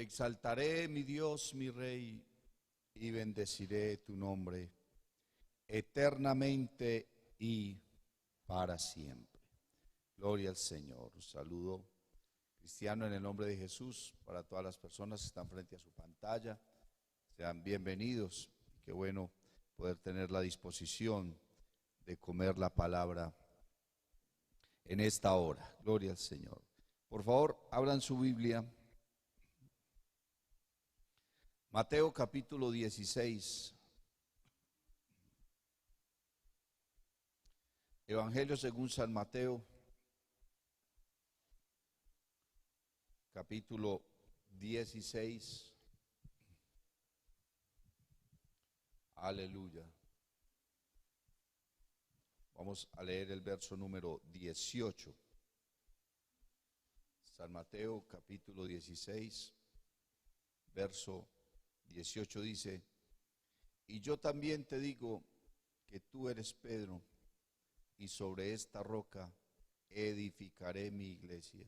exaltaré, mi Dios, mi Rey, y bendeciré tu nombre eternamente y para siempre. Gloria al Señor. Un saludo cristiano en el nombre de Jesús para todas las personas que están frente a su pantalla. Sean bienvenidos. Qué bueno poder tener la disposición de comer la palabra en esta hora. Gloria al Señor. Por favor, abran su Biblia. Mateo capítulo 16. Evangelio según San Mateo, capítulo 16. Aleluya. Vamos a leer el verso número 18. San Mateo capítulo 16, verso 18 dice: y yo también te digo que tú eres Pedro, y sobre esta roca edificaré mi iglesia,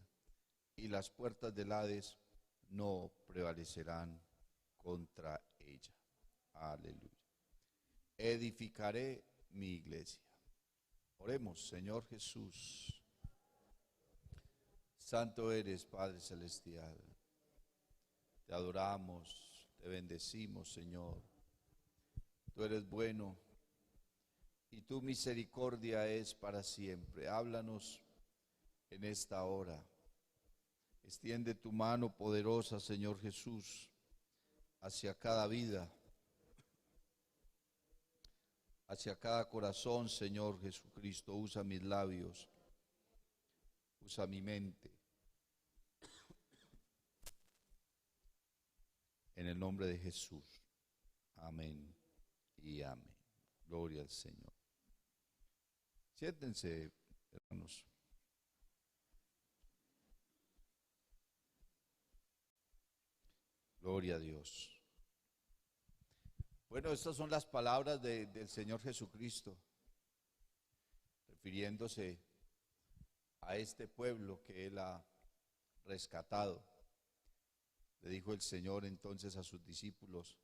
y las puertas del Hades no prevalecerán contra ella. Aleluya. Edificaré mi iglesia. Oremos. Señor Jesús, santo eres, Padre celestial. Te adoramos, te bendecimos, Señor. Tú eres bueno y tu misericordia es para siempre. Háblanos en esta hora. Extiende tu mano poderosa, Señor Jesús, hacia cada vida, hacia cada corazón, Señor Jesucristo. Usa mis labios, usa mi mente. En el nombre de Jesús. Amén y amén. Gloria al Señor. Siéntense, hermanos. Gloria a Dios. Bueno, estas son las palabras del Señor Jesucristo, refiriéndose a este pueblo que Él ha rescatado. Le dijo el Señor entonces a sus discípulos: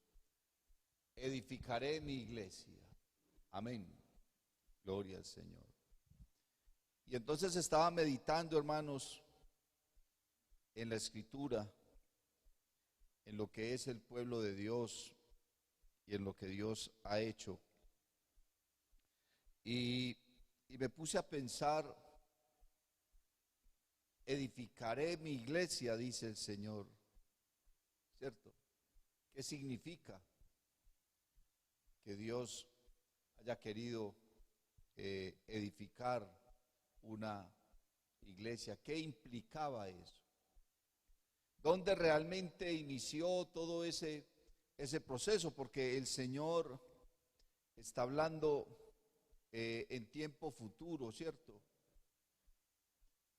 edificaré mi iglesia. Amén. Gloria al Señor. Y entonces estaba meditando, hermanos, en la Escritura, en lo que es el pueblo de Dios y en lo que Dios ha hecho. Y me puse a pensar: edificaré mi iglesia, dice el Señor. ¿Cierto? ¿Qué significa que Dios haya querido edificar una iglesia? ¿Qué implicaba eso? ¿Dónde realmente inició todo ese proceso? Porque el Señor está hablando en tiempo futuro, ¿cierto?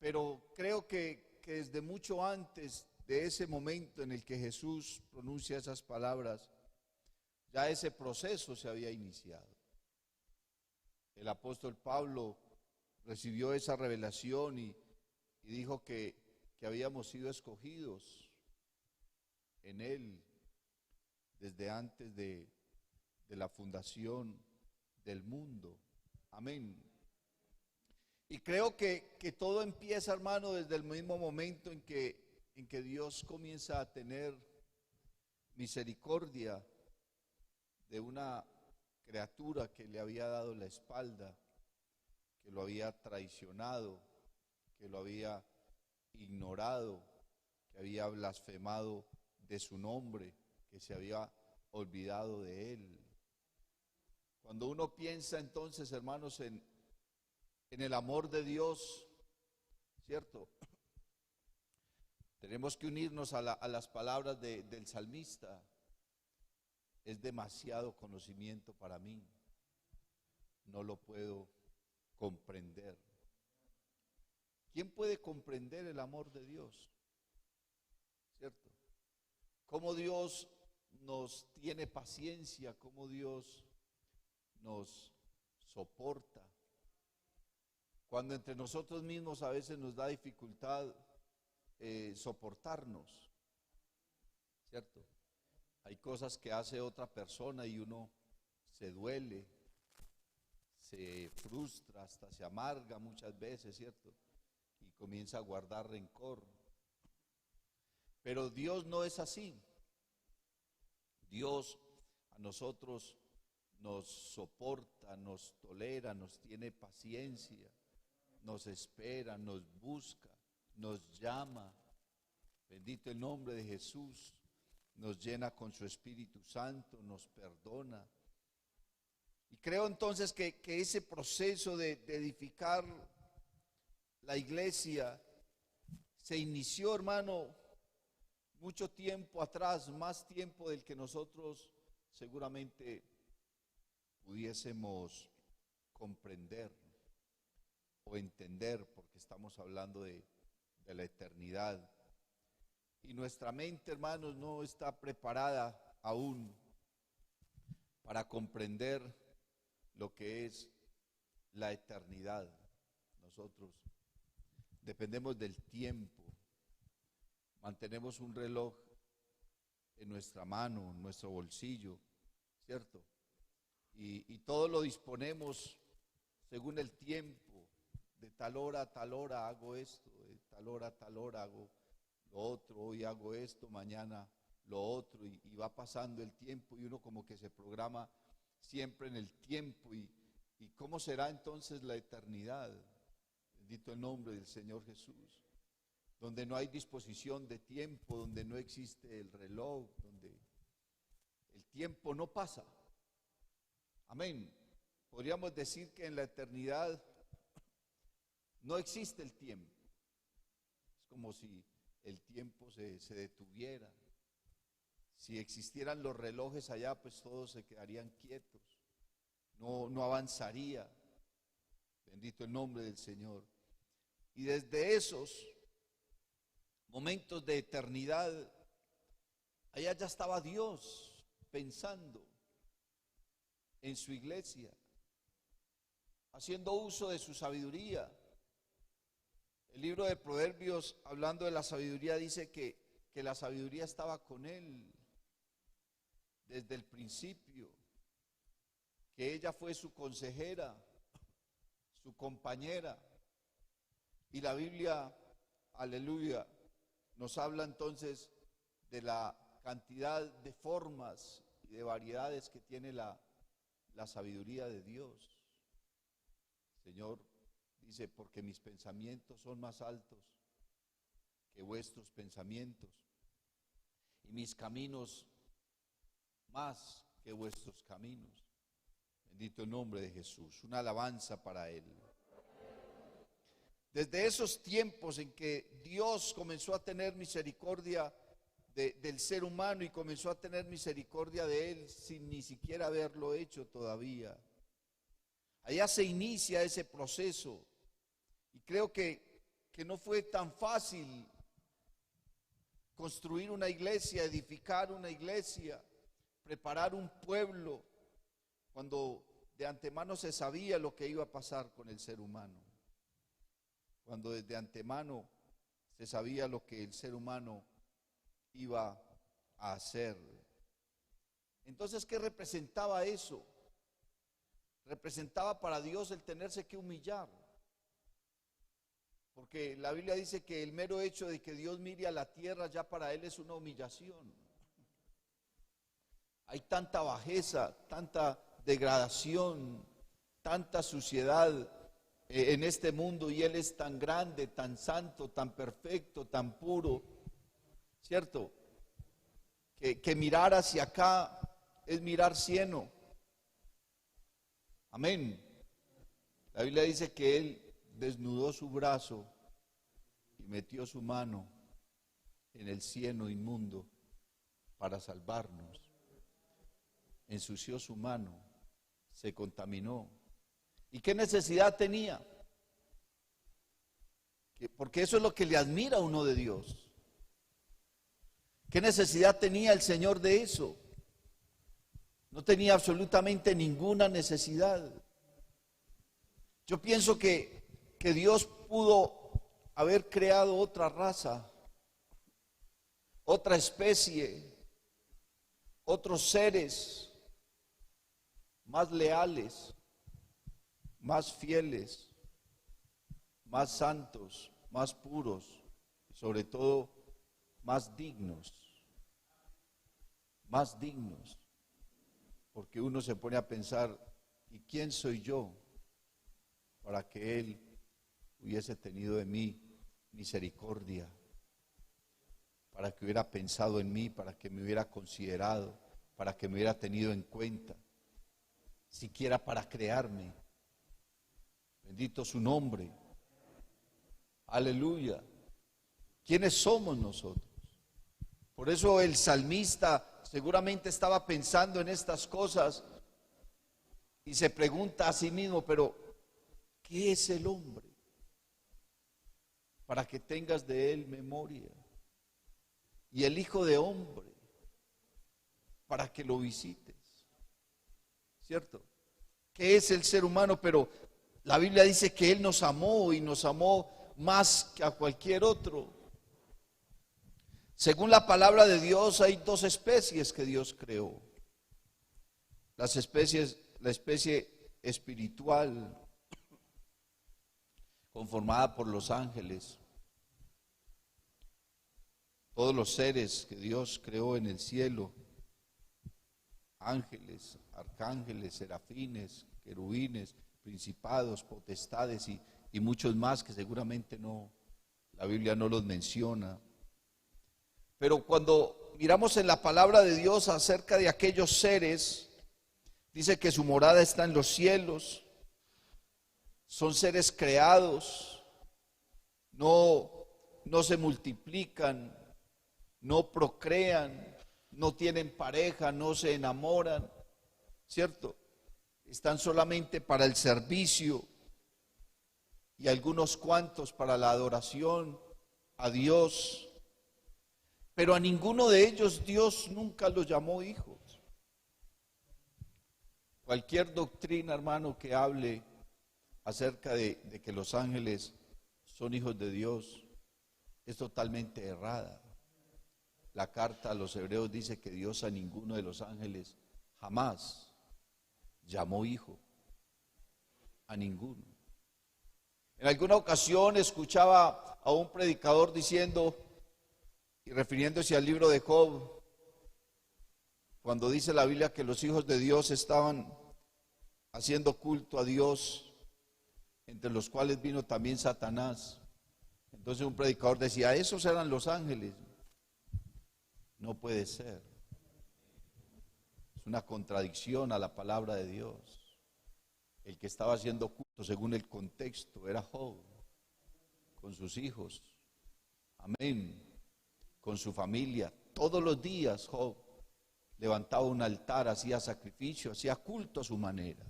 Pero creo que desde mucho antes de ese momento en el que Jesús pronuncia esas palabras, ya ese proceso se había iniciado. El apóstol Pablo recibió esa revelación y dijo que habíamos sido escogidos en Él desde antes de la fundación del mundo. Amén. Y creo que todo empieza, hermano, desde el mismo momento en que Dios comienza a tener misericordia de una criatura que le había dado la espalda, que lo había traicionado, que lo había ignorado, que había blasfemado de su nombre, que se había olvidado de él. Cuando uno piensa entonces, hermanos, en el amor de Dios, ¿cierto? Tenemos que unirnos a las palabras del salmista: es demasiado conocimiento para mí, no lo puedo comprender. ¿Quién puede comprender el amor de Dios? ¿Cierto? Cómo Dios nos tiene paciencia, cómo Dios nos soporta. Cuando entre nosotros mismos a veces nos da dificultad soportarnos. ¿cierto? Hay cosas que hace otra persona y uno se duele, se frustra, hasta se amarga muchas veces, ¿cierto? Y comienza a guardar rencor. Pero Dios no es así. Dios a nosotros nos soporta, nos tolera, nos tiene paciencia, nos espera, nos busca, nos llama. Bendito el nombre de Jesús. Nos llena con su Espíritu Santo, nos perdona. Y creo entonces que ese proceso de edificar la iglesia se inició, hermano, mucho tiempo atrás, más tiempo del que nosotros seguramente pudiésemos comprender o entender, porque estamos hablando de la eternidad. Y nuestra mente, hermanos, no está preparada aún para comprender lo que es la eternidad. Nosotros dependemos del tiempo, mantenemos un reloj en nuestra mano, en nuestro bolsillo, ¿cierto? Y todo lo disponemos según el tiempo. De tal hora a tal hora hago esto, de tal hora a tal hora hago lo otro, hoy hago esto, mañana lo otro, y va pasando el tiempo y uno como que se programa siempre en el tiempo. ¿Y cómo será entonces la eternidad? Bendito el nombre del Señor Jesús. Donde no hay disposición de tiempo, donde no existe el reloj, donde el tiempo no pasa. Amén. Podríamos decir que en la eternidad no existe el tiempo. Es como si el tiempo se detuviera. Si existieran los relojes allá, pues todos se quedarían quietos. No avanzaría. Bendito el nombre del Señor. Y desde esos momentos de eternidad, allá ya estaba Dios pensando en su iglesia, haciendo uso de su sabiduría. El libro de Proverbios, hablando de la sabiduría, dice que la sabiduría estaba con él desde el principio, que ella fue su consejera, su compañera. Y la Biblia, aleluya, nos habla entonces de la cantidad de formas y de variedades que tiene la sabiduría de Dios. Señor dice, porque mis pensamientos son más altos que vuestros pensamientos, y mis caminos más que vuestros caminos. Bendito el nombre de Jesús. Una alabanza para Él. Desde esos tiempos en que Dios comenzó a tener misericordia del ser humano y comenzó a tener misericordia de él sin ni siquiera haberlo hecho todavía. Allá se inicia ese proceso y creo que no fue tan fácil construir una iglesia, edificar una iglesia, preparar un pueblo, cuando de antemano se sabía lo que iba a pasar con el ser humano. Cuando desde antemano se sabía lo que el ser humano iba a hacer. Entonces, ¿qué representaba eso? Representaba para Dios el tenerse que humillar. Porque la Biblia dice que el mero hecho de que Dios mire a la tierra ya para Él es una humillación. Hay tanta bajeza, tanta degradación, tanta suciedad en este mundo, y Él es tan grande, tan santo, tan perfecto, tan puro, ¿cierto? Que mirar hacia acá es mirar cieno. Amén. La Biblia dice que Él desnudó su brazo y metió su mano en el cieno inmundo para salvarnos. Ensució su mano, se contaminó. ¿Y qué necesidad tenía? Porque eso es lo que le admira a uno de Dios. ¿Qué necesidad tenía el Señor de eso? No tenía absolutamente ninguna necesidad. Yo pienso que Dios pudo haber creado otra raza, otra especie, otros seres más leales, más fieles, más santos, más puros, y sobre todo más dignos, porque uno se pone a pensar, ¿y quién soy yo para que Él hubiese tenido de mí misericordia? Para que hubiera pensado en mí, para que me hubiera considerado, para que me hubiera tenido en cuenta, siquiera para crearme. Bendito su nombre. Aleluya. ¿Quiénes somos nosotros? Por eso el salmista seguramente estaba pensando en estas cosas y se pregunta a sí mismo, pero ¿qué es el hombre? Para que tengas de él memoria. Y el Hijo de Hombre, para que lo visites. ¿Cierto? ¿Qué es el ser humano? Pero la Biblia dice que Él nos amó y nos amó más que a cualquier otro. Según la palabra de Dios, hay dos especies que Dios creó. La especie espiritual, conformada por los ángeles. Todos los seres que Dios creó en el cielo, ángeles, arcángeles, serafines, querubines, principados, potestades y muchos más que seguramente la Biblia no los menciona. Pero cuando miramos en la palabra de Dios acerca de aquellos seres, dice que su morada está en los cielos, son seres creados, no se multiplican, no procrean, no tienen pareja, no se enamoran, ¿cierto? Están solamente para el servicio y algunos cuantos para la adoración a Dios. Pero a ninguno de ellos Dios nunca los llamó hijos. Cualquier doctrina, hermano, que hable acerca de que los ángeles son hijos de Dios es totalmente errada. La carta a los hebreos dice que Dios a ninguno de los ángeles jamás llamó hijo, a ninguno. En alguna ocasión escuchaba a un predicador diciendo, y refiriéndose al libro de Job, cuando dice la Biblia que los hijos de Dios estaban haciendo culto a Dios, entre los cuales vino también Satanás. Entonces un predicador decía, esos eran los ángeles. No puede ser. Es una contradicción a la palabra de Dios. El que estaba haciendo culto según el contexto era Job, con sus hijos. Amén. Con su familia. Todos los días Job levantaba un altar, hacía sacrificio, hacía culto a su manera.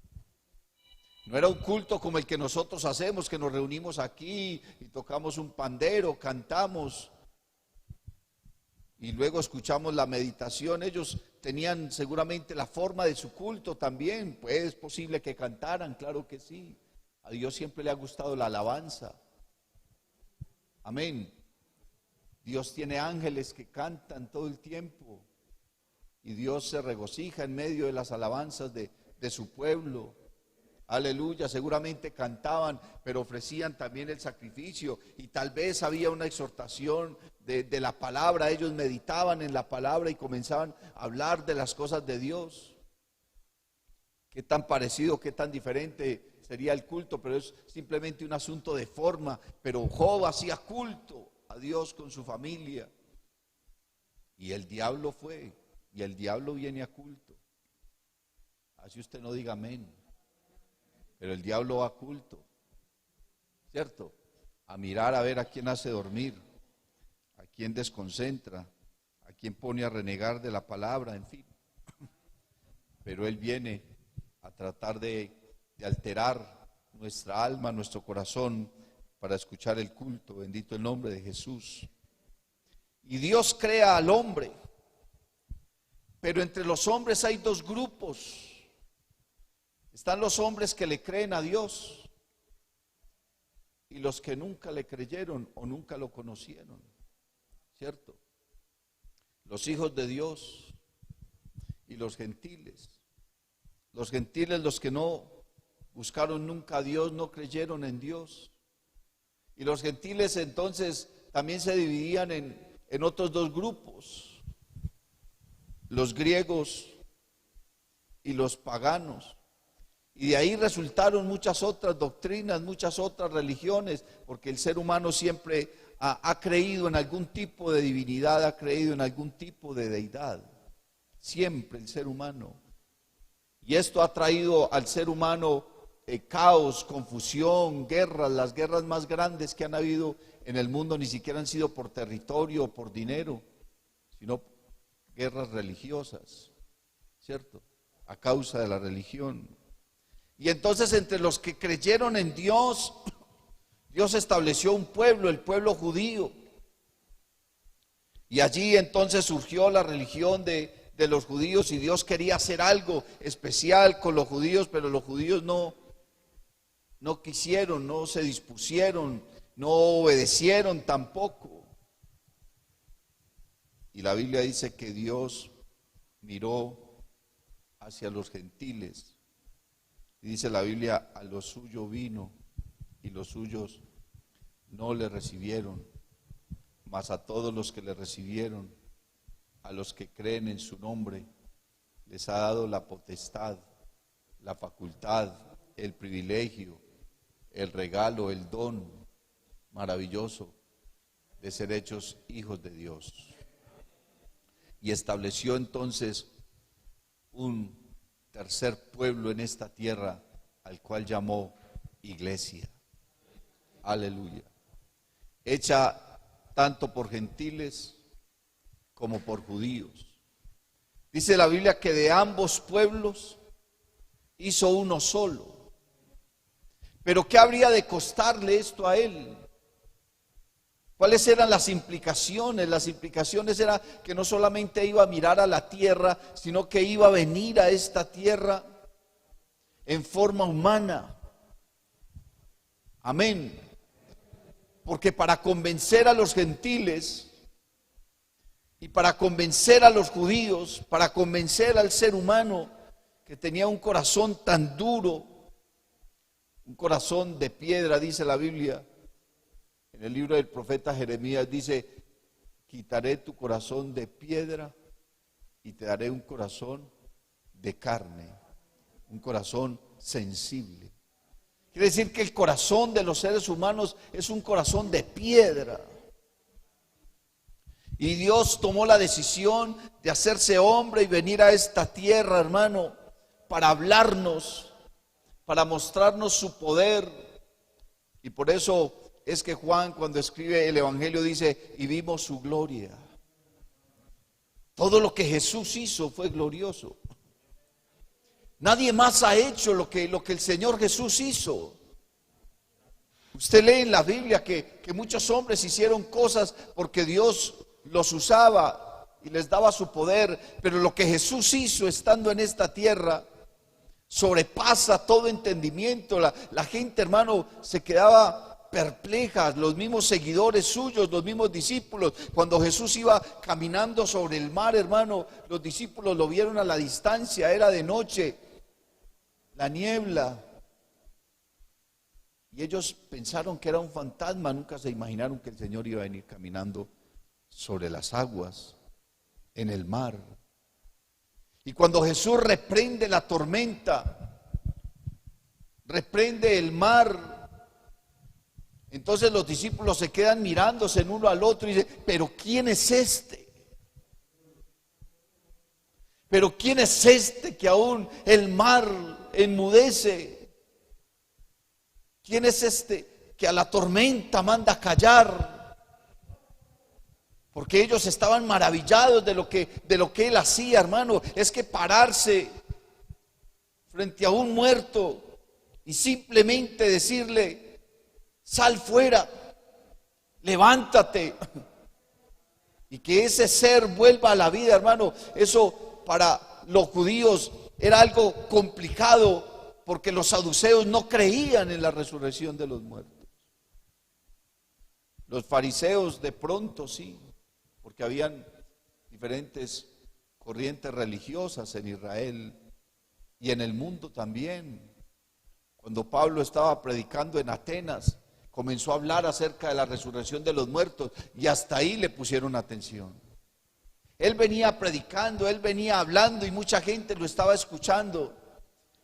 No era un culto como el que nosotros hacemos, que nos reunimos aquí y tocamos un pandero, cantamos y luego escuchamos la meditación. Ellos tenían seguramente la forma de su culto también, pues es posible que cantaran, claro que sí. A Dios siempre le ha gustado la alabanza. Amén. Dios tiene ángeles que cantan todo el tiempo y Dios se regocija en medio de las alabanzas de su pueblo. Aleluya, seguramente cantaban, pero ofrecían también el sacrificio y tal vez había una exhortación de la palabra. Ellos meditaban en la palabra y comenzaban a hablar de las cosas de Dios. Qué tan parecido, qué tan diferente sería el culto, pero es simplemente un asunto de forma. Pero Job hacía culto a Dios con su familia y el diablo fue, y el diablo viene a culto. Así usted no diga amén. Pero el diablo va a culto, ¿cierto? A mirar a ver a quién hace dormir, a quién desconcentra, a quién pone a renegar de la palabra, en fin. Pero él viene a tratar de alterar nuestra alma, nuestro corazón, para escuchar el culto. Bendito el nombre de Jesús. Y Dios crea al hombre, pero entre los hombres hay dos grupos. Están los hombres que le creen a Dios y los que nunca le creyeron o nunca lo conocieron, ¿cierto? Los hijos de Dios. y los gentiles. Los gentiles, los que no buscaron nunca a Dios, no creyeron en Dios. Y los gentiles entonces también se dividían en otros dos grupos, los griegos y los paganos. Y de ahí resultaron muchas otras doctrinas, muchas otras religiones, porque el ser humano siempre ha creído en algún tipo de divinidad, ha creído en algún tipo de deidad. Siempre el ser humano. Y esto ha traído al ser humano caos, confusión, guerras. Las guerras más grandes que han habido en el mundo ni siquiera han sido por territorio o por dinero, sino guerras religiosas, ¿cierto? A causa de la religión. Y entonces entre los que creyeron en Dios, Dios estableció un pueblo, el pueblo judío. Y allí entonces surgió la religión de los judíos, y Dios quería hacer algo especial con los judíos, pero los judíos no quisieron, no se dispusieron, no obedecieron tampoco. Y la Biblia dice que Dios miró hacia los gentiles. Y dice la Biblia, a lo suyo vino y los suyos no le recibieron, mas a todos los que le recibieron, a los que creen en su nombre, les ha dado la potestad, la facultad, el privilegio, el regalo, el don maravilloso de ser hechos hijos de Dios. Y estableció entonces un tercer pueblo en esta tierra, al cual llamó iglesia. Aleluya. Hecha tanto por gentiles como por judíos. Dice la Biblia que de ambos pueblos hizo uno solo. Pero ¿qué habría de costarle esto a él? ¿Cuáles eran las implicaciones? Las implicaciones eran que no solamente iba a mirar a la tierra, sino que iba a venir a esta tierra en forma humana. Amén. Porque para convencer a los gentiles y para convencer a los judíos, para convencer al ser humano que tenía un corazón tan duro, un corazón de piedra, dice la Biblia, en el libro del profeta Jeremías dice, quitaré tu corazón de piedra y te daré un corazón de carne, un corazón sensible. Quiere decir que el corazón de los seres humanos es un corazón de piedra. Y Dios tomó la decisión de hacerse hombre y venir a esta tierra, hermano, para hablarnos, para mostrarnos su poder. Y por eso es que Juan, cuando escribe el Evangelio, dice, y vimos su gloria. Todo lo que Jesús hizo fue glorioso. Nadie más ha hecho lo que el Señor Jesús hizo. Usted lee en la Biblia que muchos hombres hicieron cosas porque Dios los usaba y les daba su poder, pero lo que Jesús hizo estando en esta tierra sobrepasa todo entendimiento. La gente, hermano, se quedaba perpleja, los mismos seguidores suyos, los mismos discípulos. Cuando Jesús iba caminando sobre el mar, hermano, los discípulos lo vieron a la distancia, era de noche, la niebla, y ellos pensaron que era un fantasma, nunca se imaginaron que el Señor iba a venir caminando sobre las aguas, en el mar. Y cuando Jesús reprende la tormenta, reprende el mar, entonces los discípulos se quedan mirándose en uno al otro y dicen, pero ¿quién es este? Pero ¿quién es este que aún el mar enmudece? ¿Quién es este que a la tormenta manda callar? Porque ellos estaban maravillados de lo que él hacía, hermano. Es que pararse frente a un muerto y simplemente decirle, sal fuera, levántate, y que ese ser vuelva a la vida, hermano, eso para los judíos era algo complicado, porque los saduceos no creían en la resurrección de los muertos. Los fariseos de pronto sí, porque habían diferentes corrientes religiosas en Israel y en el mundo también. Cuando Pablo estaba predicando en Atenas, comenzó a hablar acerca de la resurrección de los muertos y hasta ahí le pusieron atención. Él venía predicando, él venía hablando y mucha gente lo estaba escuchando.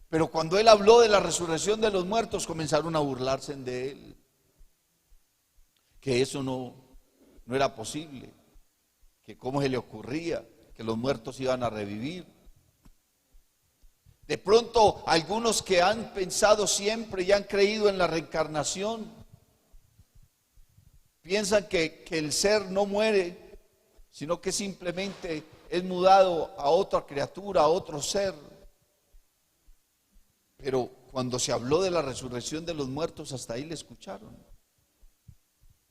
Pero cuando él habló de la resurrección de los muertos, comenzaron a burlarse de él. Que eso no era posible. Que cómo se le ocurría que los muertos iban a revivir. De pronto, algunos que han pensado siempre y han creído en la reencarnación, piensan que el ser no muere, sino que simplemente es mudado a otra criatura, a otro ser. Pero cuando se habló de la resurrección de los muertos, hasta ahí le escucharon.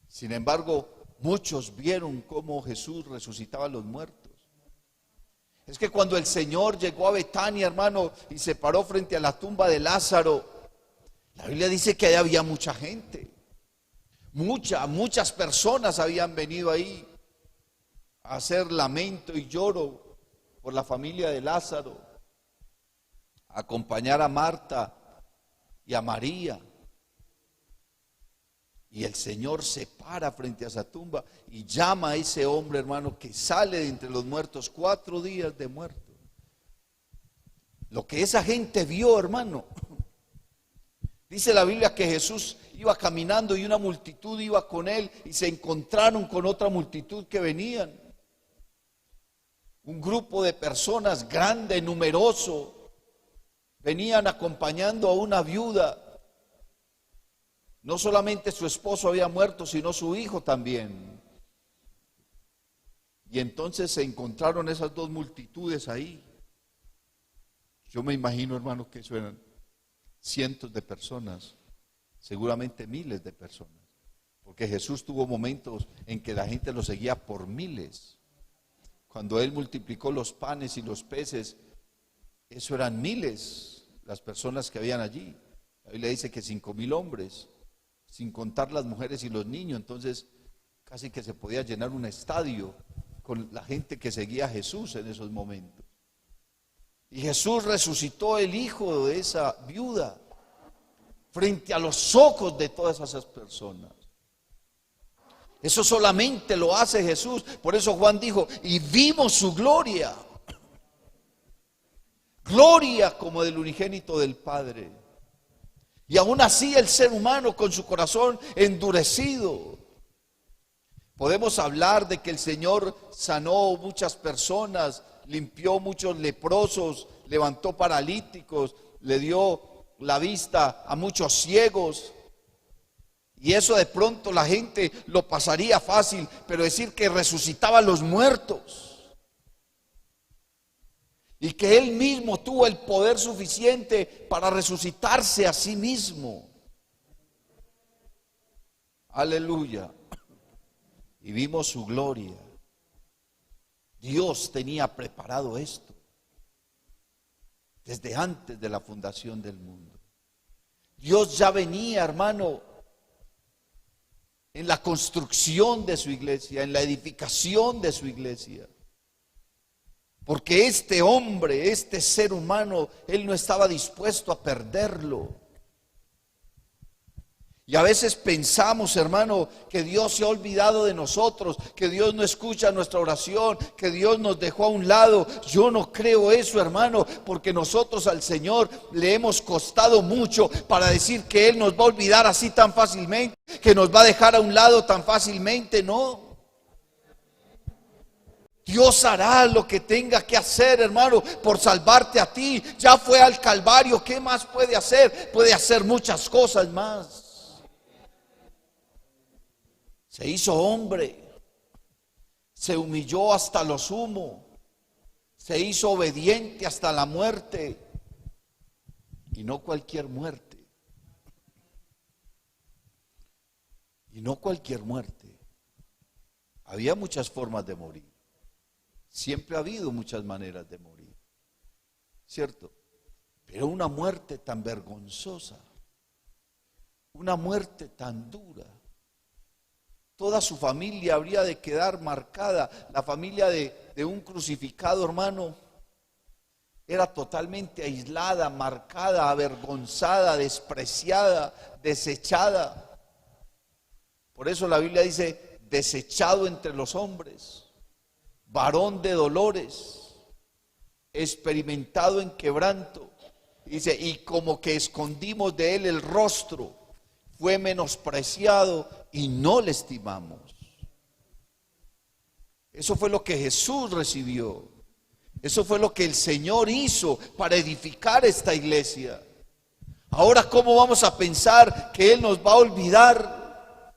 Sin embargo, muchos vieron cómo Jesús resucitaba a los muertos. Es que cuando el Señor llegó a Betania, hermano, y se paró frente a la tumba de Lázaro, la Biblia dice que ahí había mucha gente. Muchas personas habían venido ahí a hacer lamento y lloro por la familia de Lázaro, a acompañar a Marta y a María. Y el Señor se para frente a esa tumba y llama a ese hombre, hermano, que sale de entre los muertos, 4 días de muerto. Lo que esa gente vio, hermano. Dice la Biblia que Jesús iba caminando y una multitud iba con él y se encontraron con otra multitud que venían. Un grupo de personas grande, numeroso, venían acompañando a una viuda. No solamente su esposo había muerto, sino su hijo también. Y entonces se encontraron esas dos multitudes ahí. Yo me imagino, hermano, que eso eran cientos de personas, seguramente miles de personas. Porque Jesús tuvo momentos en que la gente lo seguía por miles. Cuando Él multiplicó los panes y los peces, eso eran miles las personas que habían allí. La Biblia dice que 5,000 hombres, sin contar las mujeres y los niños. Entonces casi que se podía llenar un estadio con la gente que seguía a Jesús en esos momentos. Y Jesús resucitó el hijo de esa viuda frente a los ojos de todas esas personas. Eso solamente lo hace Jesús. Por eso Juan dijo, y vimos su gloria. Gloria como del unigénito del Padre. Y aún así el ser humano con su corazón endurecido. Podemos hablar de que el Señor sanó muchas personas, limpió muchos leprosos, levantó paralíticos, le dio la vista a muchos ciegos. Y eso de pronto la gente lo pasaría fácil, pero decir que resucitaba a los muertos y que Él mismo tuvo el poder suficiente para resucitarse a sí mismo. Aleluya. Y vimos su gloria. Dios tenía preparado esto desde antes de la fundación del mundo. Dios ya venía, hermano, en la construcción de su iglesia, en la edificación de su iglesia. Porque este hombre, este ser humano, él no estaba dispuesto a perderlo. Y a veces pensamos, hermano, que Dios se ha olvidado de nosotros, que Dios no escucha nuestra oración, que Dios nos dejó a un lado. Yo no creo eso, hermano, porque nosotros al Señor le hemos costado mucho para decir que Él nos va a olvidar así tan fácilmente, que nos va a dejar a un lado tan fácilmente, no. Dios hará lo que tenga que hacer, hermano, por salvarte a ti. Ya fue al Calvario, ¿qué más puede hacer? Puede hacer muchas cosas más. Se hizo hombre, se humilló hasta lo sumo, se hizo obediente hasta la muerte, y no cualquier muerte, y no cualquier muerte. Había muchas formas de morir, siempre ha habido muchas maneras de morir, ¿cierto? Pero una muerte tan vergonzosa, una muerte tan dura, Toda su familia habría de quedar marcada. La familia de un crucificado, hermano, era totalmente aislada, marcada, avergonzada, despreciada, desechada. Por eso la Biblia dice, desechado entre los hombres, varón de dolores, experimentado en quebranto. Dice, y como que escondimos de él el rostro, fue menospreciado y no le estimamos. Eso fue lo que Jesús recibió. Eso fue lo que el Señor hizo para edificar esta iglesia. Ahora, ¿cómo vamos a pensar que Él nos va a olvidar?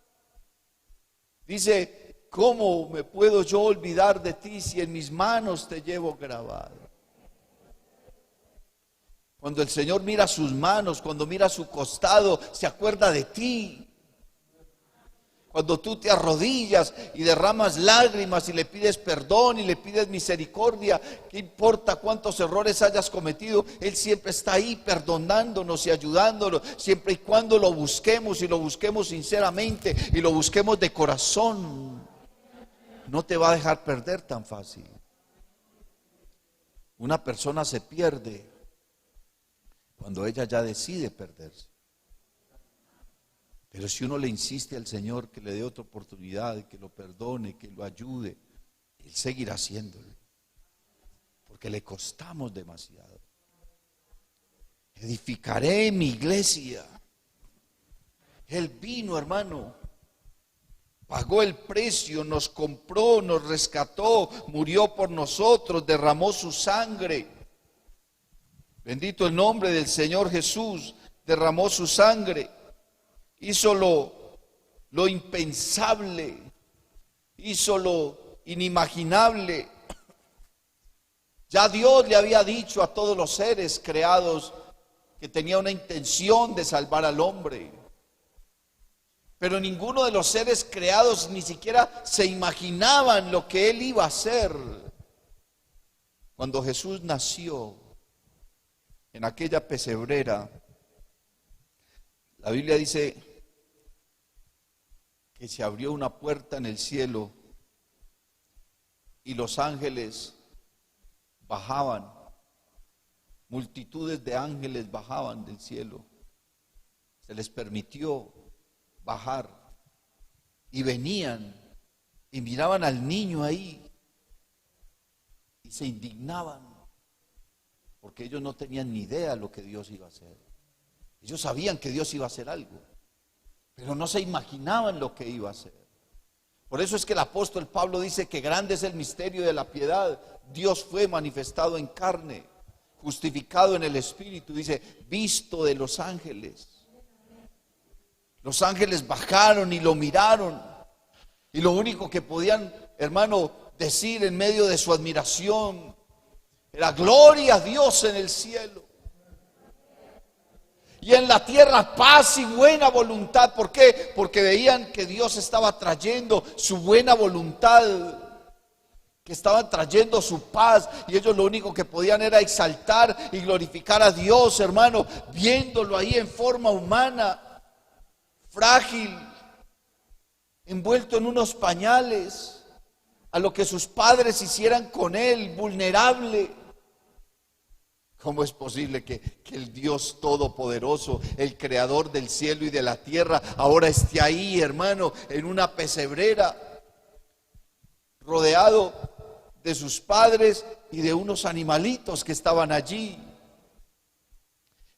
Dice, ¿cómo me puedo yo olvidar de ti si en mis manos te llevo grabado? Cuando el Señor mira sus manos, cuando mira su costado, se acuerda de ti. Cuando tú te arrodillas y derramas lágrimas y le pides perdón y le pides misericordia, ¿qué importa cuántos errores hayas cometido? Él siempre está ahí perdonándonos y ayudándonos, siempre y cuando lo busquemos y lo busquemos sinceramente y lo busquemos de corazón. No te va a dejar perder tan fácil. Una persona se pierde cuando ella ya decide perderse. Pero si uno le insiste al Señor que le dé otra oportunidad, que lo perdone, que lo ayude, Él seguirá haciéndolo, porque le costamos demasiado. Edificaré mi iglesia. Él vino, hermano, pagó el precio, nos compró, nos rescató, murió por nosotros, derramó su sangre. Bendito el nombre del Señor Jesús, derramó su sangre. Hizo lo impensable, hizo lo inimaginable. Ya Dios le había dicho a todos los seres creados que tenía una intención de salvar al hombre. Pero ninguno de los seres creados ni siquiera se imaginaban lo que Él iba a hacer. Cuando Jesús nació en aquella pesebrera, la Biblia dice que se abrió una puerta en el cielo y los ángeles bajaban, multitudes de ángeles bajaban del cielo. Se les permitió bajar y venían y miraban al niño ahí y se indignaban porque ellos no tenían ni idea de lo que Dios iba a hacer. Ellos sabían que Dios iba a hacer algo, pero no se imaginaban lo que iba a hacer. Por eso es que el apóstol Pablo dice que grande es el misterio de la piedad. Dios fue manifestado en carne, justificado en el Espíritu, dice, visto de los ángeles. Los ángeles bajaron y lo miraron, y lo único que podían, hermano, decir en medio de su admiración era gloria a Dios en el cielo. Y en la tierra paz y buena voluntad. ¿Por qué? Porque veían que Dios estaba trayendo su buena voluntad, que estaba trayendo su paz, y ellos lo único que podían era exaltar y glorificar a Dios, hermano, viéndolo ahí en forma humana, frágil, envuelto en unos pañales, a lo que sus padres hicieran con él, vulnerable. ¿Cómo es posible que el Dios Todopoderoso, el Creador del cielo y de la tierra, ahora esté ahí, hermano, en una pesebrera, rodeado de sus padres y de unos animalitos que estaban allí,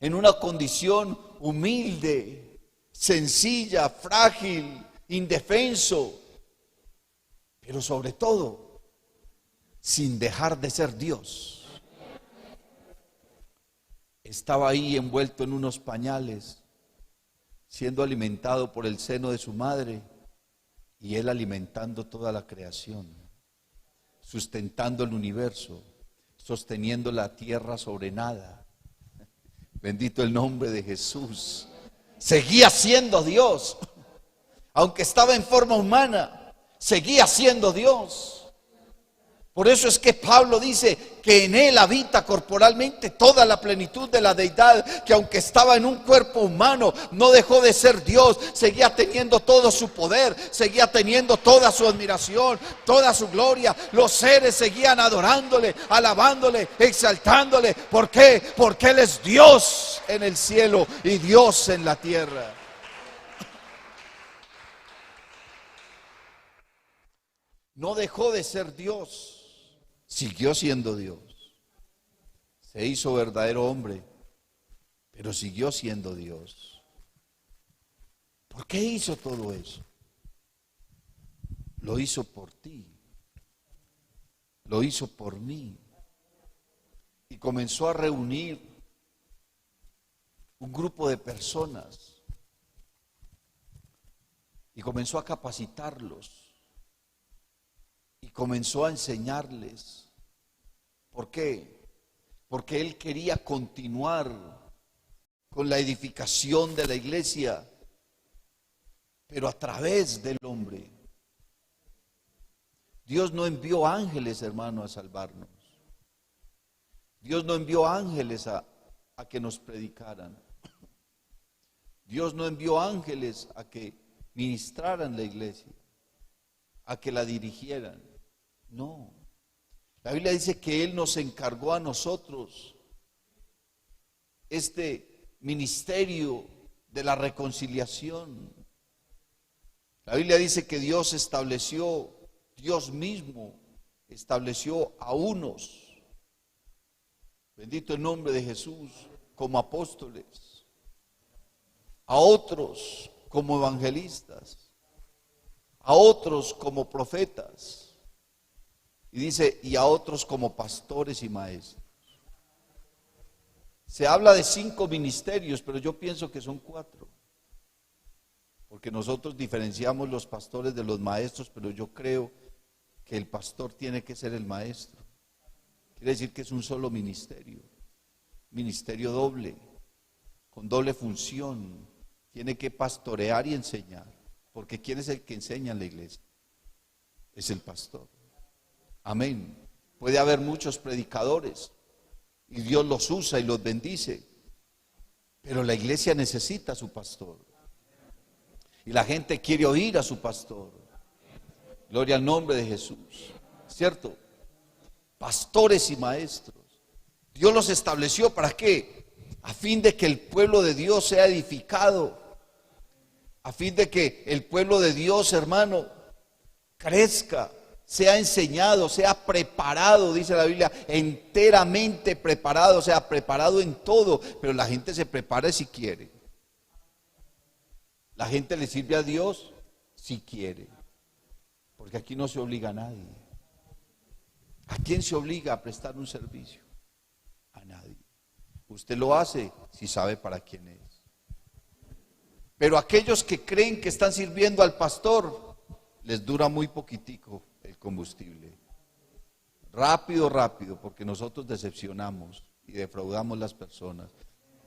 en una condición humilde, sencilla, frágil, indefenso, pero sobre todo, sin dejar de ser Dios? Estaba ahí envuelto en unos pañales, siendo alimentado por el seno de su madre, y él alimentando toda la creación, sustentando el universo, sosteniendo la tierra sobre nada. Bendito el nombre de Jesús. Seguía siendo Dios, aunque estaba en forma humana, seguía siendo Dios. Por eso es que Pablo dice que en él habita corporalmente toda la plenitud de la deidad, que aunque estaba en un cuerpo humano, no dejó de ser Dios, seguía teniendo todo su poder, seguía teniendo toda su admiración, toda su gloria. Los seres seguían adorándole, alabándole, exaltándole. ¿Por qué? Porque Él es Dios en el cielo y Dios en la tierra. No dejó de ser Dios. Siguió siendo Dios. Se hizo verdadero hombre, pero siguió siendo Dios. ¿Por qué hizo todo eso? Lo hizo por ti. Lo hizo por mí. Y comenzó a reunir un grupo de personas. Y comenzó a capacitarlos. Y comenzó a enseñarles. ¿Por qué? Porque Él quería continuar con la edificación de la iglesia, pero a través del hombre. Dios no envió ángeles, hermano, a salvarnos. Dios no envió ángeles a que nos predicaran. Dios no envió ángeles a que ministraran la iglesia, a que la dirigieran. No. La Biblia dice que Él nos encargó a nosotros este ministerio de la reconciliación. La Biblia dice que Dios mismo estableció a unos, bendito el nombre de Jesús, como apóstoles, a otros como evangelistas, a otros como profetas. Y dice, y a otros como pastores y maestros. Se habla de 5 ministerios, pero yo pienso que son 4. Porque nosotros diferenciamos los pastores de los maestros, pero yo creo que el pastor tiene que ser el maestro. Quiere decir que es un solo ministerio. Ministerio doble, con doble función. Tiene que pastorear y enseñar. Porque ¿quién es el que enseña en la iglesia? Es el pastor. Amén. Puede haber muchos predicadores y Dios los usa y los bendice, pero la iglesia necesita a su pastor y la gente quiere oír a su pastor. Gloria al nombre de Jesús, ¿cierto? Pastores y maestros. Dios los estableció ¿para qué? A fin de que el pueblo de Dios sea edificado, a fin de que el pueblo de Dios, hermano, crezca, sea enseñado, sea preparado, dice la Biblia, enteramente preparado, o sea, preparado en todo, pero la gente se prepara si quiere. La gente le sirve a Dios si quiere, porque aquí no se obliga a nadie. ¿A quién se obliga a prestar un servicio? A nadie. Usted lo hace si sabe para quién es. Pero aquellos que creen que están sirviendo al pastor, les dura muy poquitico el combustible. Rápido, porque nosotros decepcionamos y defraudamos las personas.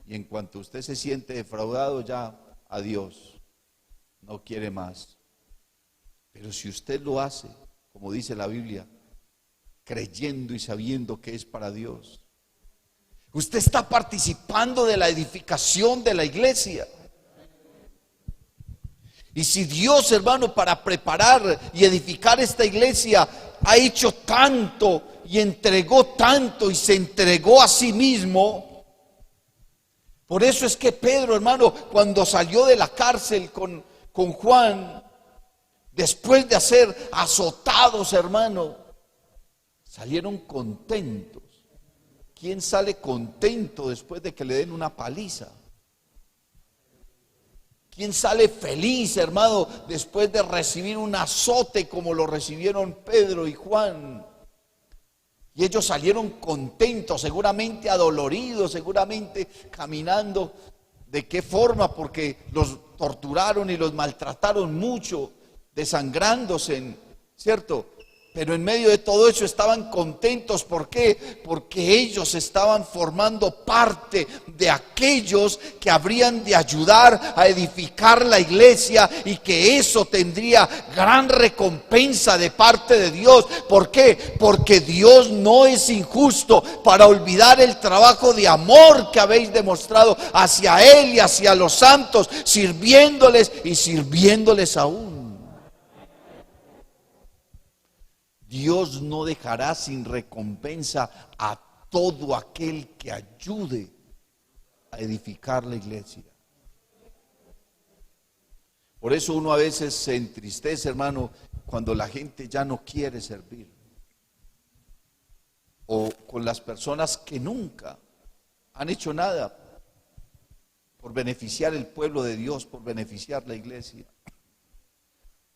Y en cuanto usted se siente defraudado, ya, adiós, no quiere más. Pero si usted lo hace, como dice la Biblia, creyendo y sabiendo que es para Dios, usted está participando de la edificación de la iglesia. Y si Dios, hermano, para preparar y edificar esta iglesia ha hecho tanto y entregó tanto y se entregó a sí mismo, por eso es que Pedro, hermano, cuando salió de la cárcel con Juan, después de ser azotados, hermano, salieron contentos. ¿Quién sale contento después de que le den una paliza? ¿Quién sale feliz, hermano, después de recibir un azote como lo recibieron Pedro y Juan? Y ellos salieron contentos, seguramente adoloridos, seguramente caminando. ¿De qué forma? Porque los torturaron y los maltrataron mucho, desangrándose, ¿cierto? Pero en medio de todo eso estaban contentos. ¿Por qué? Porque ellos estaban formando parte de aquellos que habrían de ayudar a edificar la iglesia, y que eso tendría gran recompensa de parte de Dios. ¿Por qué? Porque Dios no es injusto para olvidar el trabajo de amor que habéis demostrado hacia Él y hacia los santos, sirviéndoles y sirviéndoles aún. Dios no dejará sin recompensa a todo aquel que ayude a edificar la iglesia. Por eso uno a veces se entristece, hermano, cuando la gente ya no quiere servir, o con las personas que nunca han hecho nada por beneficiar el pueblo de Dios, por beneficiar la iglesia.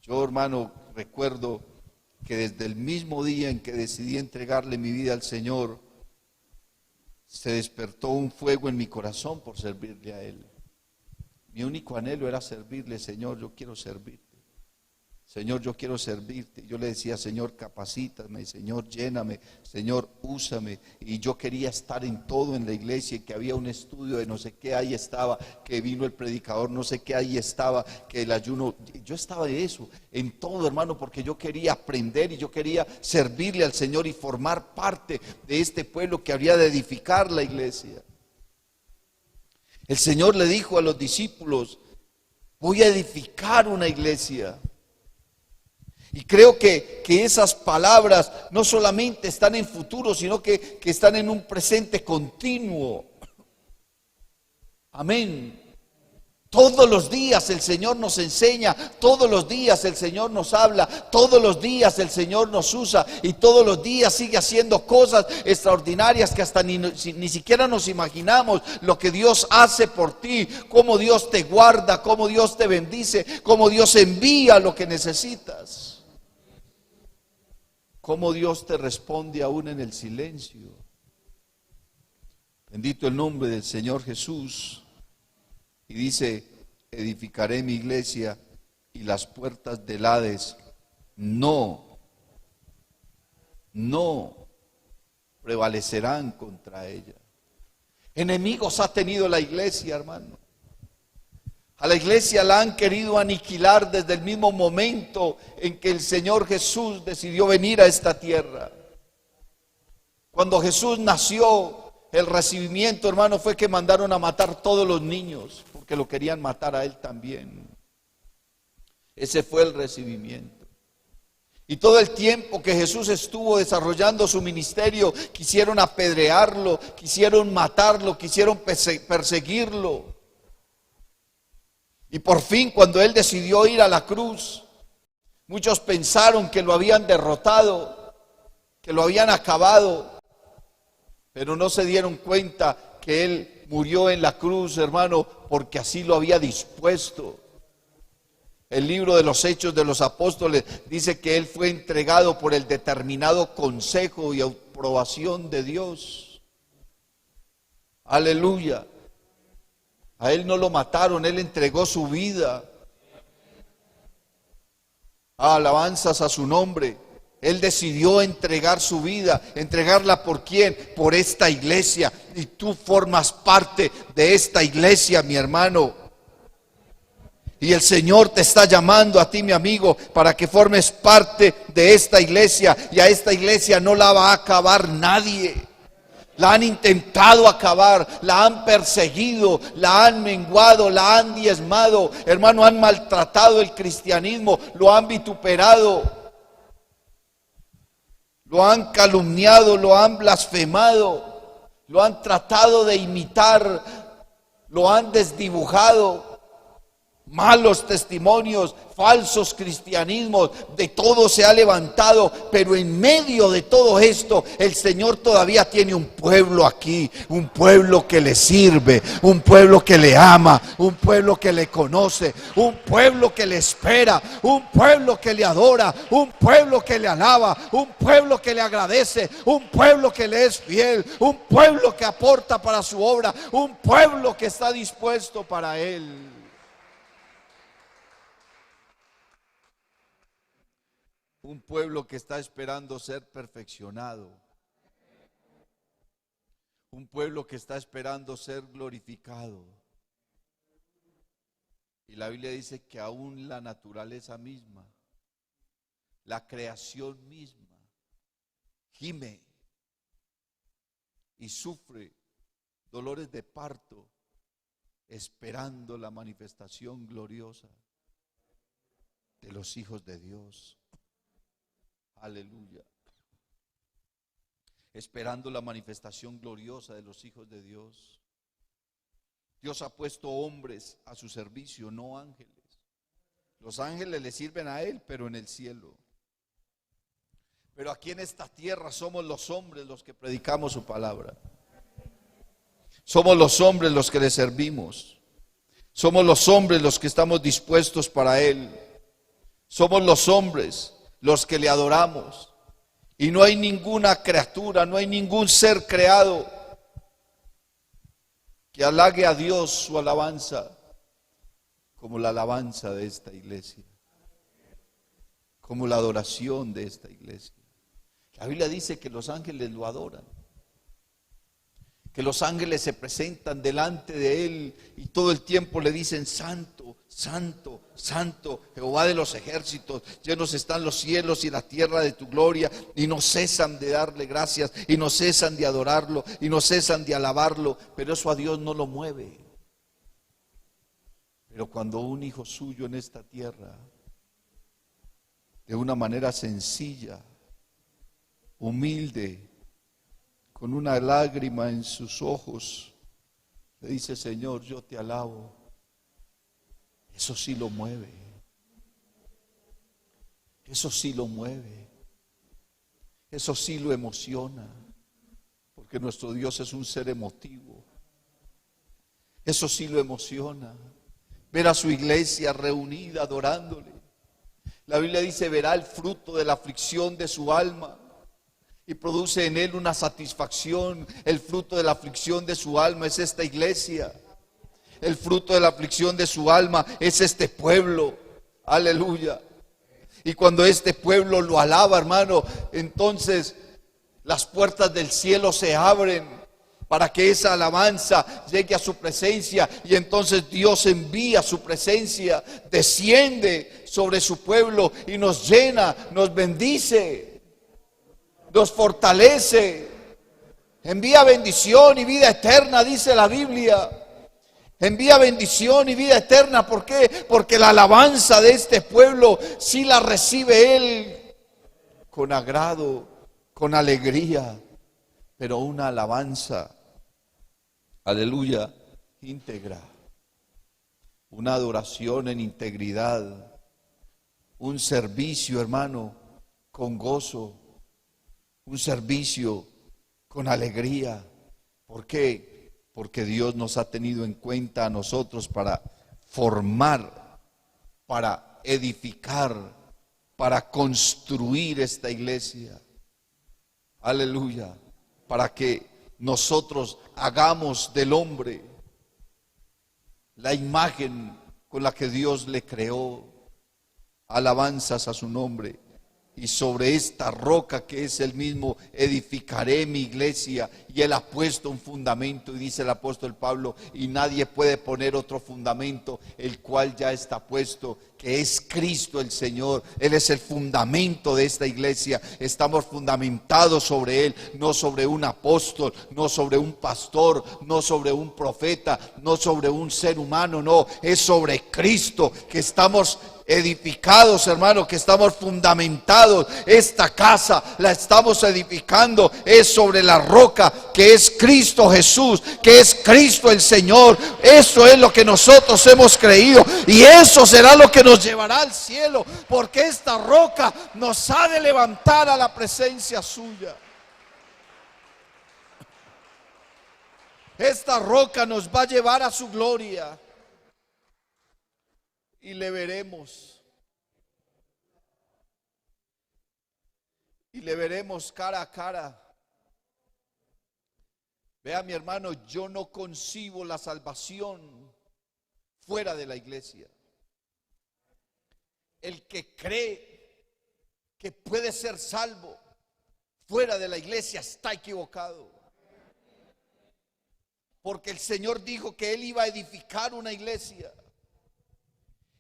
Yo, hermano, recuerdo que desde el mismo día en que decidí entregarle mi vida al Señor, se despertó un fuego en mi corazón por servirle a Él. Mi único anhelo era servirle. Señor, yo quiero servirte. Señor, yo quiero servirte. Yo le decía: Señor, capacítame, Señor, lléname, Señor, úsame. Y yo quería estar en todo en la iglesia, y que había un estudio de no sé qué, ahí estaba, que vino el predicador, no sé qué, ahí estaba, que el ayuno, yo estaba en eso, en todo, hermano, porque yo quería aprender y yo quería servirle al Señor y formar parte de este pueblo que habría de edificar la iglesia. El Señor le dijo a los discípulos: voy a edificar una iglesia. Y creo que esas palabras no solamente están en futuro, sino que están en un presente continuo. Amén. Todos los días el Señor nos enseña, todos los días el Señor nos habla, todos los días el Señor nos usa, y todos los días sigue haciendo cosas extraordinarias que hasta ni siquiera nos imaginamos lo que Dios hace por ti, cómo Dios te guarda, cómo Dios te bendice, cómo Dios envía lo que necesitas. Cómo Dios te responde aún en el silencio. Bendito el nombre del Señor Jesús. Y dice: edificaré mi iglesia, y las puertas del Hades no prevalecerán contra ella. Enemigos ha tenido la iglesia, hermano. A la iglesia la han querido aniquilar desde el mismo momento en que el Señor Jesús decidió venir a esta tierra. Cuando Jesús nació, el recibimiento, hermano, fue que mandaron a matar todos los niños, porque lo querían matar a Él también. Ese fue el recibimiento. Y todo el tiempo que Jesús estuvo desarrollando su ministerio, quisieron apedrearlo, quisieron matarlo, quisieron perseguirlo. Y por fin, cuando Él decidió ir a la cruz, muchos pensaron que lo habían derrotado, que lo habían acabado, pero no se dieron cuenta que Él murió en la cruz, hermano, porque así lo había dispuesto. El libro de los Hechos de los Apóstoles dice que Él fue entregado por el determinado consejo y aprobación de Dios. Aleluya. A Él no lo mataron, Él entregó su vida. Alabanzas a su nombre. Él decidió entregar su vida. ¿Entregarla por quién? Por esta iglesia. Y tú formas parte de esta iglesia, mi hermano. Y el Señor te está llamando a ti, mi amigo, para que formes parte de esta iglesia. Y a esta iglesia no la va a acabar nadie. La han intentado acabar, la han perseguido, la han menguado, la han diezmado. Hermano, han maltratado el cristianismo, lo han vituperado, lo han calumniado, lo han blasfemado, lo han tratado de imitar, lo han desdibujado. Malos testimonios, falsos cristianismos, de todo se ha levantado, pero en medio de todo esto, el Señor todavía tiene un pueblo aquí, un pueblo que le sirve, un pueblo que le ama, un pueblo que le conoce, un pueblo que le espera, un pueblo que le adora, un pueblo que le alaba, un pueblo que le agradece, un pueblo que le es fiel, un pueblo que aporta para su obra, un pueblo que está dispuesto para Él. Un pueblo que está esperando ser perfeccionado. Un pueblo que está esperando ser glorificado. Y la Biblia dice que aún la naturaleza misma, la creación misma, gime y sufre dolores de parto, esperando la manifestación gloriosa de los hijos de Dios. Aleluya. Esperando la manifestación gloriosa de los hijos de Dios. Dios ha puesto hombres a su servicio, no ángeles. Los ángeles le sirven a Él, pero en el cielo. Pero aquí en esta tierra somos los hombres los que predicamos su palabra. Somos los hombres los que le servimos. Somos los hombres los que estamos dispuestos para Él. Somos los hombres los que le adoramos. Y no hay ninguna criatura, no hay ningún ser creado que halague a Dios su alabanza como la alabanza de esta iglesia, como la adoración de esta iglesia. La Biblia dice que los ángeles lo adoran, que los ángeles se presentan delante de Él y todo el tiempo le dicen: Santo, Santo, Santo, Jehová de los ejércitos, llenos están los cielos y la tierra de tu gloria. Y no cesan de darle gracias, y no cesan de adorarlo, y no cesan de alabarlo. Pero eso a Dios no lo mueve. Pero cuando un hijo suyo en esta tierra, de una manera sencilla, humilde, con una lágrima en sus ojos, le dice: Señor, yo te alabo, eso sí lo mueve. Eso sí lo mueve. Eso sí lo emociona. Porque nuestro Dios es un ser emotivo. Eso sí lo emociona. Ver a su iglesia reunida adorándole. La Biblia dice: verá el fruto de la aflicción de su alma y produce en él una satisfacción. El fruto de la aflicción de su alma es esta iglesia. El fruto de la aflicción de su alma es este pueblo. Aleluya. Y cuando este pueblo lo alaba, hermano, entonces las puertas del cielo se abren para que esa alabanza llegue a su presencia. Y entonces Dios envía su presencia, desciende sobre su pueblo y nos llena, nos bendice, nos fortalece, envía bendición y vida eterna, dice la Biblia. Envía bendición y vida eterna. ¿Por qué? Porque la alabanza de este pueblo sí la recibe Él con agrado, con alegría, pero una alabanza, aleluya, íntegra, una adoración en integridad, un servicio, hermano, con gozo, un servicio con alegría. ¿Por qué? Porque Dios nos ha tenido en cuenta a nosotros para formar, para edificar, para construir esta iglesia. Aleluya. Para que nosotros hagamos del hombre la imagen con la que Dios le creó. Alabanzas a su nombre. Y sobre esta roca que es el mismo edificaré mi iglesia. Y Él ha puesto un fundamento, y dice el apóstol Pablo: y nadie puede poner otro fundamento, el cual ya está puesto, que es Cristo el Señor. Él es el fundamento de esta iglesia. Estamos fundamentados sobre Él, no sobre un apóstol, no sobre un pastor, no sobre un profeta, no sobre un ser humano, no, es sobre Cristo que estamos edificados, hermano, que estamos fundamentados. Esta casa la estamos edificando, es sobre la roca que es Cristo Jesús, que es Cristo el Señor. Eso es lo que nosotros hemos creído, y eso será lo que nos llevará al cielo, porque esta roca nos ha de levantar a la presencia suya. Esta roca nos va a llevar a su gloria. Y le veremos. Y le veremos cara a cara. Vea, mi hermano, yo no concibo la salvación fuera de la iglesia. El que cree que puede ser salvo fuera de la iglesia está equivocado. Porque el Señor dijo que Él iba a edificar una iglesia.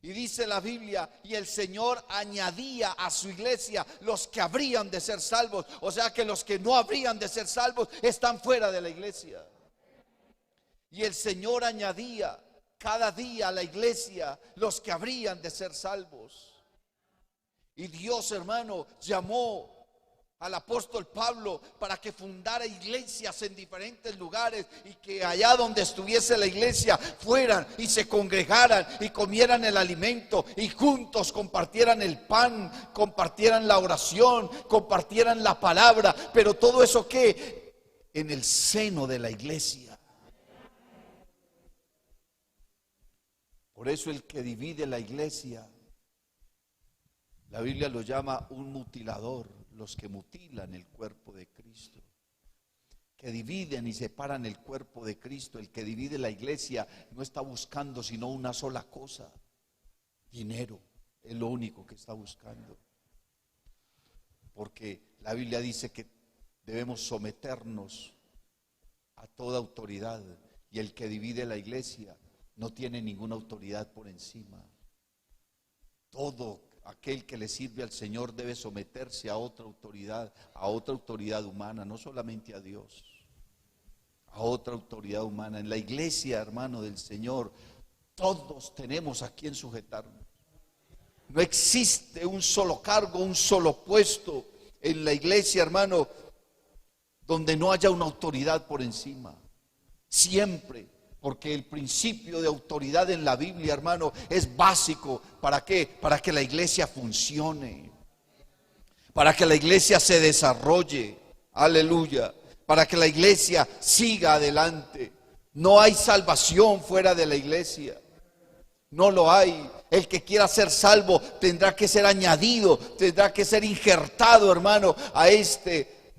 Y dice la Biblia, y el Señor añadía a su iglesia los que habrían de ser salvos. O sea que los que no habrían de ser salvos están fuera de la iglesia. Y el Señor añadía cada día a la iglesia los que habrían de ser salvos. Y Dios, hermano, llamó al apóstol Pablo para que fundara iglesias en diferentes lugares, y que allá donde estuviese la iglesia fueran y se congregaran y comieran el alimento y juntos compartieran el pan, compartieran la oración, compartieran la palabra. Pero todo eso que en el seno de la iglesia. Por eso el que divide la iglesia, la Biblia lo llama un mutilador. Los que mutilan el cuerpo de Cristo, que dividen y separan el cuerpo de Cristo. El que divide la iglesia no está buscando sino una sola cosa: dinero. Es lo único que está buscando. Porque la Biblia dice que debemos someternos a toda autoridad, y el que divide la iglesia no tiene ninguna autoridad por encima. Todo aquel que le sirve al Señor debe someterse a otra autoridad humana, no solamente a Dios, a otra autoridad humana. En la iglesia, hermano del Señor, todos tenemos a quien sujetarnos. No existe un solo cargo, un solo puesto en la iglesia, hermano, donde no haya una autoridad por encima. Siempre. Porque el principio de autoridad en la Biblia, hermano, es básico. ¿Para qué? Para que la iglesia funcione, para que la iglesia se desarrolle, aleluya, para que la iglesia siga adelante. No hay salvación fuera de la iglesia, no lo hay. El que quiera ser salvo tendrá que ser añadido, tendrá que ser injertado, hermano, a este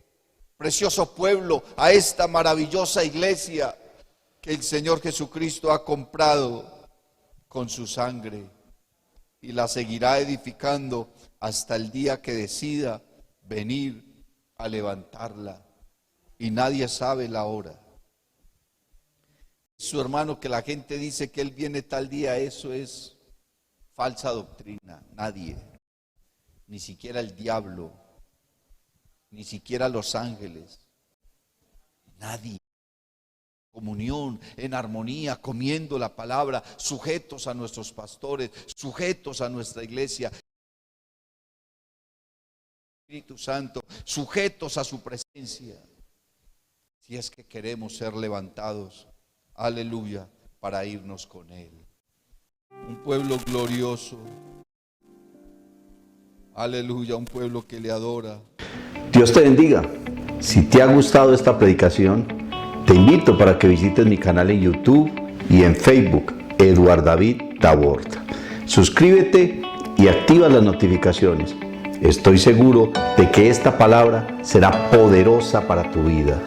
precioso pueblo, a esta maravillosa iglesia que el Señor Jesucristo ha comprado con su sangre, y la seguirá edificando hasta el día que decida venir a levantarla, y nadie sabe la hora. Su hermano, que la gente dice que Él viene tal día, eso es falsa doctrina. Nadie, ni siquiera el diablo, ni siquiera los ángeles, nadie. Comunión, en armonía, comiendo la palabra, sujetos a nuestros pastores, sujetos a nuestra iglesia, Espíritu Santo, sujetos a su presencia, si es que queremos ser levantados, aleluya, para irnos con Él. Un pueblo glorioso, aleluya, un pueblo que le adora. Dios te bendiga. Si te ha gustado esta predicación, te invito para que visites mi canal en YouTube y en Facebook, Eduard David Taborda. Suscríbete y activa las notificaciones. Estoy seguro de que esta palabra será poderosa para tu vida.